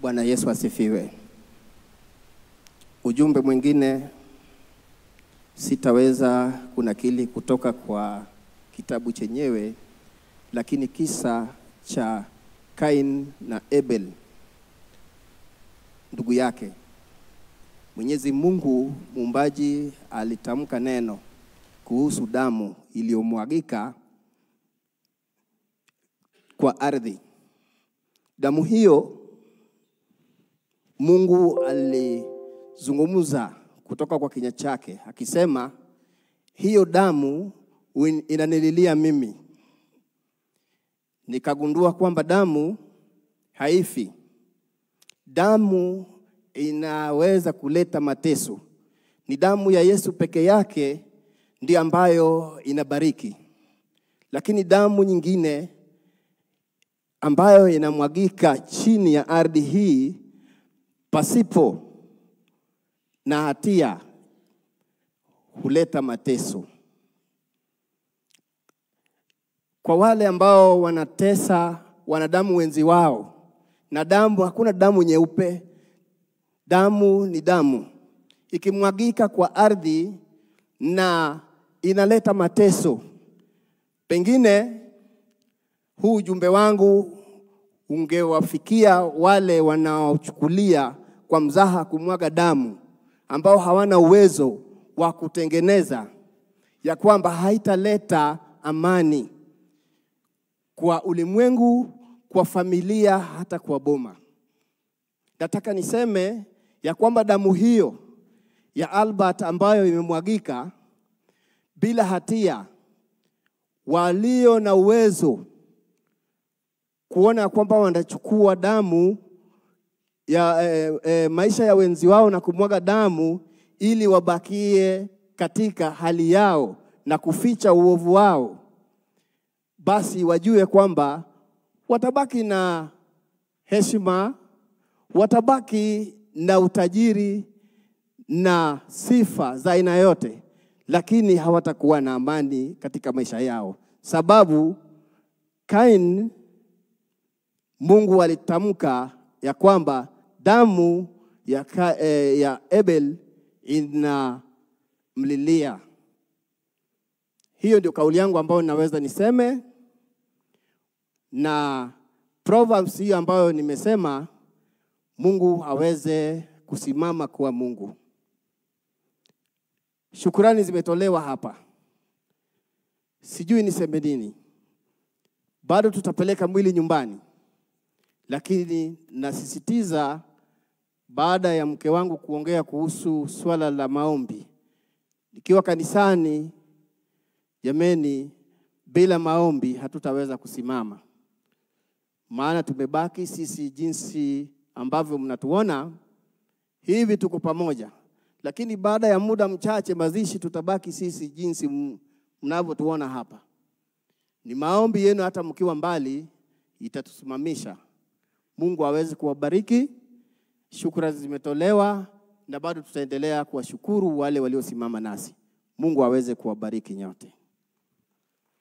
Bwana Yesu asifiwe. Ujumbe mwingine sitaweza kunakili kutoka kwa kitabu chenyewe, lakini kisa cha Kain na Abel ndugu yake. Mwenyezi Mungu muumbaji alitamka neno kuhusu damu iliyomwagika kwa ardhi. Damu hiyo Mungu alizungumza kutoka kwa kinywa chake akisema, hiyo damu inanililia mimi. Nikagundua kwamba damu haifi. Damu inaweza kuleta mateso. Ni damu ya Yesu peke yake ndiyo ambayo inabariki. Lakini damu nyingine ambayo inamwagika chini ya ardhi hii pasipo na hatia huleta mateso. Kwa wale ambao wanatesa wanadamu wenzi wao, na damu, hakuna damu nyeupe. Damu ni damu. Ikimwagika kwa ardhi na inaleta mateso. Pengine huu ujumbe wangu ungewafikia wale wanaochukulia kwa mzaha kumwaga damu, ambao hawana uwezo wa kutengeneza, ya kwamba haitaleta amani kwa ulimwengu, kwa familia, hata kwa boma. Nataka niseme ya kwamba damu hiyo ya Albert ambayo imemwagika bila hatia, walio na uwezo kuona kwamba wanachukua damu ya maisha ya wenzi wao na kumwaga damu ili wabakie katika hali yao na kuficha uovu wao, basi wajue kwamba watabaki na heshima, watabaki na utajiri na sifa za aina yote, lakini hawatakuwa na amani katika maisha yao. Sababu Kain, Mungu alitamka ya kwamba damu ya Abel inamlilia. Hiyo ndio kauli yangu ambayo naweza niseme, na Proverbs hiyo ambayo nimesema, Mungu aweze kusimama kuwa Mungu. Shukrani zimetolewa hapa. Sijui niseme nini. Bado tutapeleka mwili nyumbani. Lakini nasisitiza, baada ya mke wangu kuongea kuhusu swala la maombi, nikiwa kanisani, jameni, bila maombi hatutaweza kusimama. Maana tumebaki sisi jinsi ambavyo mnatuona hivi, tuko pamoja. Lakini baada ya muda mchache mazishi, tutabaki sisi jinsi mnavyotuona hapa. Ni maombi yenu hata mkiwa mbali itatusimamisha. Mungu aweze kuwabariki. Shukrani zimetolewa na bado tutaendelea kuwashukuru wale waliosimama nasi. Mungu aweze kuwabariki nyote.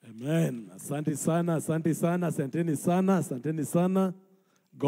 Amen. Asante sana, asante sana, asanteni sana, asanteni sana.